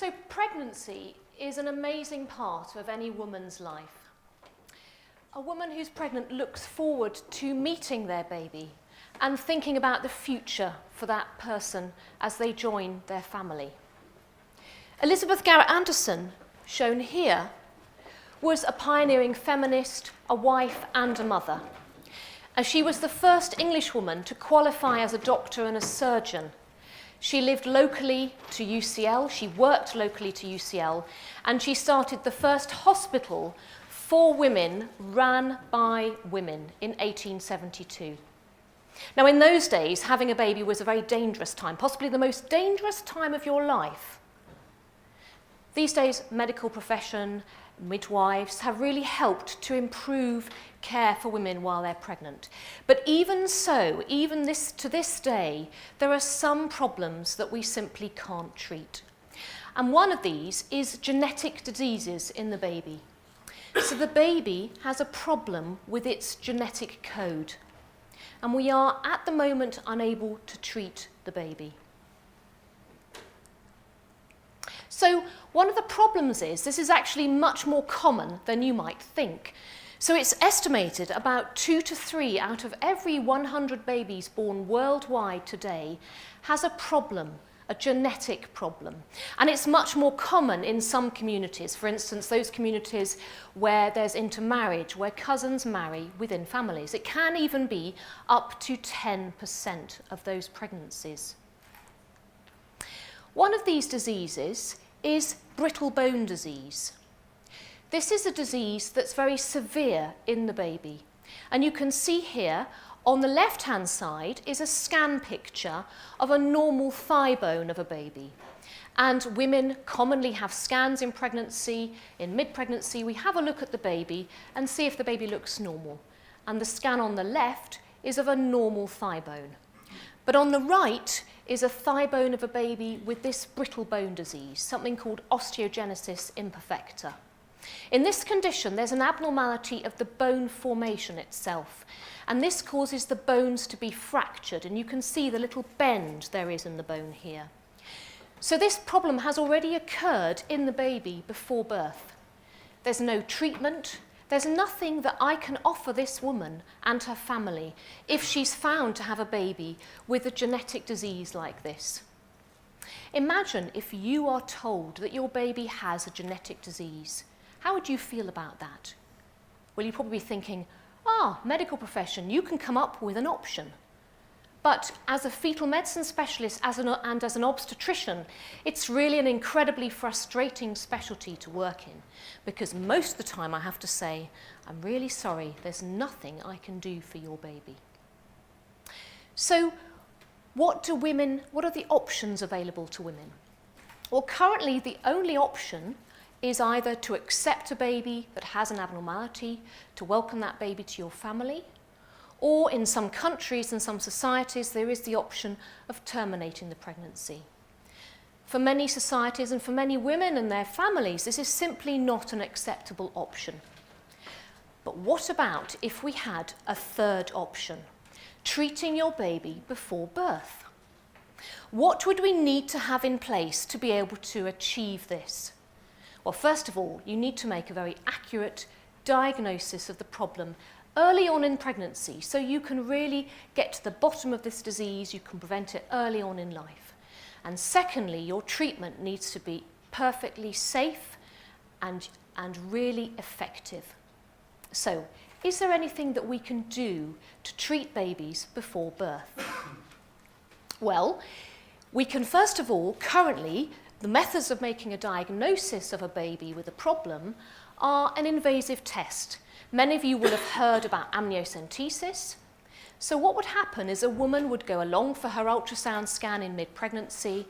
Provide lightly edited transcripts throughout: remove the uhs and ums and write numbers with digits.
So pregnancy is an amazing part of any woman's life. A woman who's pregnant looks forward to meeting their baby and thinking about the future for that person as they join their family. Elizabeth Garrett Anderson, shown here, was a pioneering feminist, a wife and a mother. And she was the first Englishwoman to qualify as a doctor and a surgeon. She lived locally to UCL, she worked locally to UCL, and she started the first hospital for women run by women in 1872. Now, in those days, having a baby was a very dangerous time, possibly the most dangerous time of your life. These days, medical profession, midwives have really helped to improve care for women while they're pregnant. But even so, to this day, there are some problems that we simply can't treat. And one of these is genetic diseases in the baby. So the baby has a problem with its genetic code. And we are, at the moment, unable to treat the baby. So one of the problems is this is actually much more common than you might think. So it's estimated about 2 to 3 out of every 100 babies born worldwide today has a problem, a genetic problem. And it's much more common in some communities. For instance, those communities where there's intermarriage, where cousins marry within families. It can even be up to 10% of those pregnancies. One of these diseases is brittle bone disease. This is a disease that's very severe in the baby. And you can see here, on the left-hand side is a scan picture of a normal thigh bone of a baby. And women commonly have scans in pregnancy. In mid-pregnancy, we have a look at the baby and see if the baby looks normal. And the scan on the left is of a normal thigh bone. But on the right is a thigh bone of a baby with this brittle bone disease, something called osteogenesis imperfecta. In this condition, there's an abnormality of the bone formation itself, and this causes the bones to be fractured, and you can see the little bend there is in the bone here. So this problem has already occurred in the baby before birth. There's no treatment. There's nothing that I can offer this woman and her family if she's found to have a baby with a genetic disease like this. Imagine if you are told that your baby has a genetic disease. How would you feel about that? Well, you'd probably be thinking, medical profession, you can come up with an option. But as a fetal medicine specialist and as an obstetrician, it's really an incredibly frustrating specialty to work in, because most of the time I have to say, I'm really sorry, there's nothing I can do for your baby. So what are the options available to women? Well, currently the only option is either to accept a baby that has an abnormality, to welcome that baby to your family, or in some countries and some societies, there is the option of terminating the pregnancy. For many societies and for many women and their families, this is simply not an acceptable option. But what about if we had a third option, treating your baby before birth? What would we need to have in place to be able to achieve this? Well, first of all, you need to make a very accurate diagnosis of the problem early on in pregnancy, so you can really get to the bottom of this disease, you can prevent it early on in life. And secondly, your treatment needs to be perfectly safe and really effective. So, is there anything that we can do to treat babies before birth? Well, we can first of all, currently, the methods of making a diagnosis of a baby with a problem are an invasive test. Many of you will have heard about amniocentesis. So what would happen is a woman would go along for her ultrasound scan in mid-pregnancy,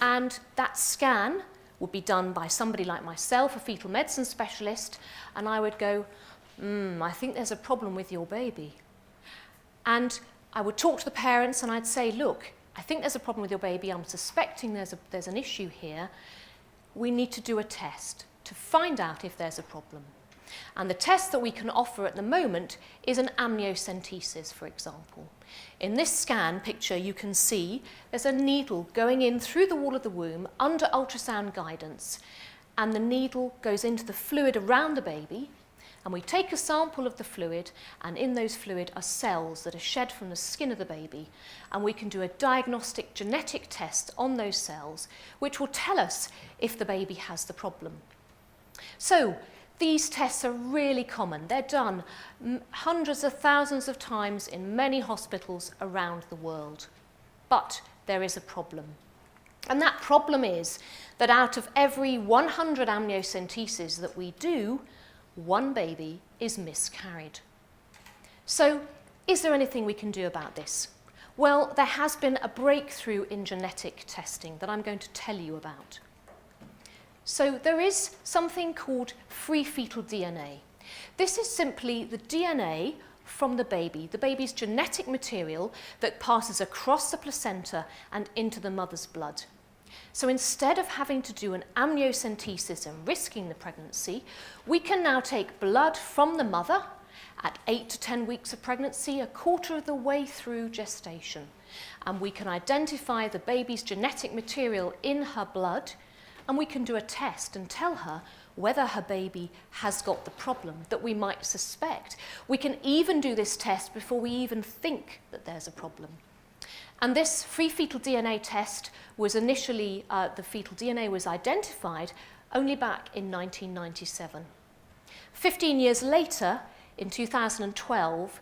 and that scan would be done by somebody like myself, a fetal medicine specialist, and I would go, I think there's a problem with your baby. And I would talk to the parents and I'd say, look, I think there's a problem with your baby. I'm suspecting there's an issue here. We need to do a test to find out if there's a problem. And the test that we can offer at the moment is an amniocentesis, for example. In this scan picture, you can see there's a needle going in through the wall of the womb under ultrasound guidance, and the needle goes into the fluid around the baby, and we take a sample of the fluid, and in those fluid are cells that are shed from the skin of the baby, and we can do a diagnostic genetic test on those cells, which will tell us if the baby has the problem. So, these tests are really common. They're done hundreds of thousands of times in many hospitals around the world. But there is a problem. And that problem is that out of every 100 amniocentesis that we do, one baby is miscarried. So, is there anything we can do about this? Well, there has been a breakthrough in genetic testing that I'm going to tell you about. So there is something called free fetal DNA. This is simply the DNA from the baby's genetic material that passes across the placenta and into the mother's blood. So instead of having to do an amniocentesis and risking the pregnancy, we can now take blood from the mother at 8 to 10 weeks of pregnancy, a quarter of the way through gestation. And we can identify the baby's genetic material in her blood, and we can do a test and tell her whether her baby has got the problem that we might suspect. We can even do this test before we even think that there's a problem. And this free fetal DNA test was initially, the fetal DNA was identified only back in 1997. 15 years later, in 2012,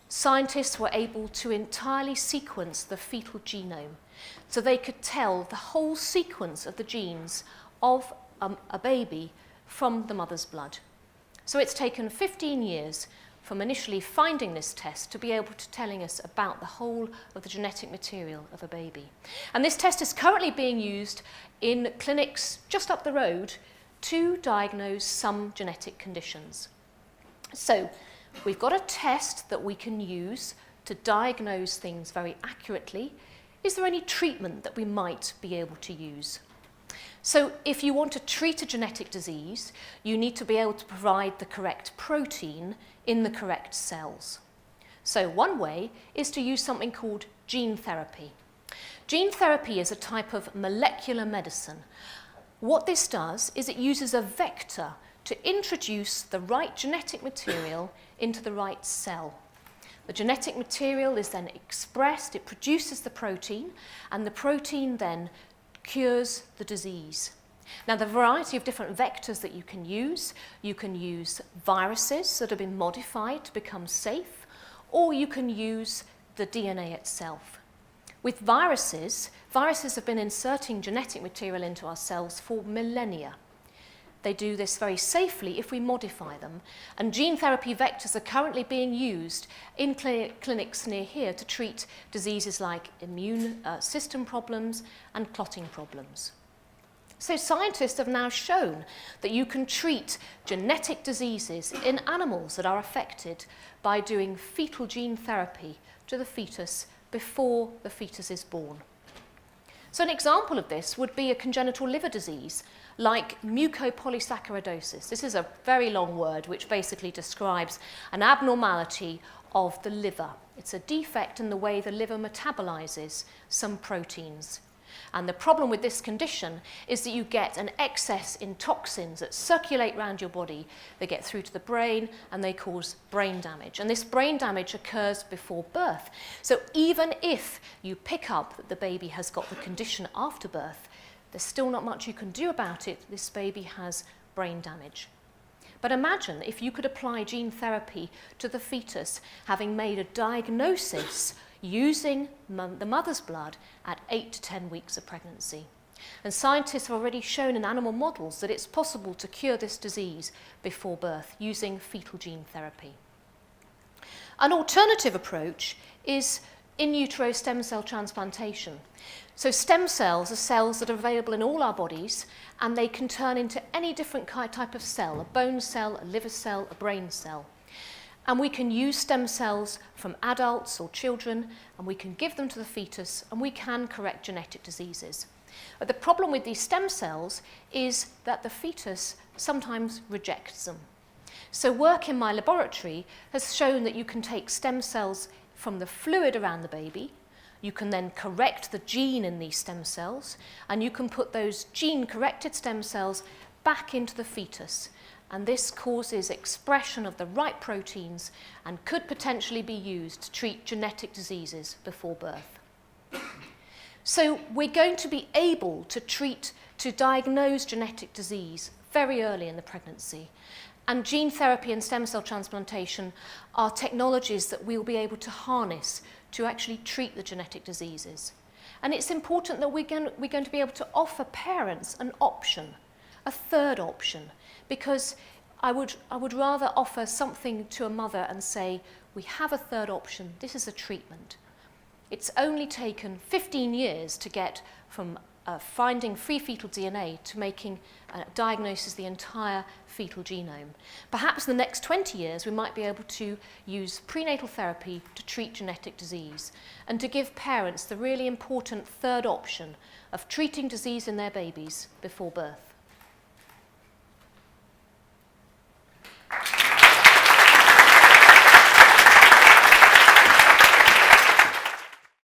scientists were able to entirely sequence the fetal genome, so they could tell the whole sequence of the genes of a baby from the mother's blood. So it's taken 15 years from initially finding this test to be able to telling us about the whole of the genetic material of a baby. And this test is currently being used in clinics just up the road to diagnose some genetic conditions. So we've got a test that we can use to diagnose things very accurately. Is there any treatment that we might be able to use? So if you want to treat a genetic disease, you need to be able to provide the correct protein in the correct cells. So one way is to use something called gene therapy. Gene therapy is a type of molecular medicine. What this does is it uses a vector to introduce the right genetic material into the right cell. The genetic material is then expressed, it produces the protein, and the protein then cures the disease. Now, the variety of different vectors that you can use viruses that have been modified to become safe, or you can use the DNA itself. With viruses have been inserting genetic material into our cells for millennia. They do this very safely if we modify them, and gene therapy vectors are currently being used in clinics near here to treat diseases like immune system problems and clotting problems. So scientists have now shown that you can treat genetic diseases in animals that are affected by doing fetal gene therapy to the fetus before the fetus is born. So an example of this would be a congenital liver disease like mucopolysaccharidosis. This is a very long word which basically describes an abnormality of the liver. It's a defect in the way the liver metabolizes some proteins. And the problem with this condition is that you get an excess in toxins that circulate around your body. They get through to the brain and they cause brain damage. And this brain damage occurs before birth. So even if you pick up that the baby has got the condition after birth, there's still not much you can do about it. This baby has brain damage. But imagine if you could apply gene therapy to the fetus, having made a diagnosis using the mother's blood at 8 to 10 weeks of pregnancy. And scientists have already shown in animal models that it's possible to cure this disease before birth using fetal gene therapy. An alternative approach is in utero stem cell transplantation. So stem cells are cells that are available in all our bodies, and they can turn into any different type of cell, a bone cell, a liver cell, a brain cell. And we can use stem cells from adults or children, and we can give them to the fetus, and we can correct genetic diseases. But the problem with these stem cells is that the fetus sometimes rejects them. So work in my laboratory has shown that you can take stem cells from the fluid around the baby, you can then correct the gene in these stem cells, and you can put those gene-corrected stem cells back into the fetus. And this causes expression of the right proteins and could potentially be used to treat genetic diseases before birth. So we're going to be able to diagnose genetic disease very early in the pregnancy. And gene therapy and stem cell transplantation are technologies that we'll be able to harness to actually treat the genetic diseases. And it's important that we're going to be able to offer parents an option, a third option, because I would rather offer something to a mother and say, we have a third option, this is a treatment. It's only taken 15 years to get from finding free fetal DNA to making diagnosis the entire fetal genome. Perhaps in the next 20 years we might be able to use prenatal therapy to treat genetic disease and to give parents the really important third option of treating disease in their babies before birth.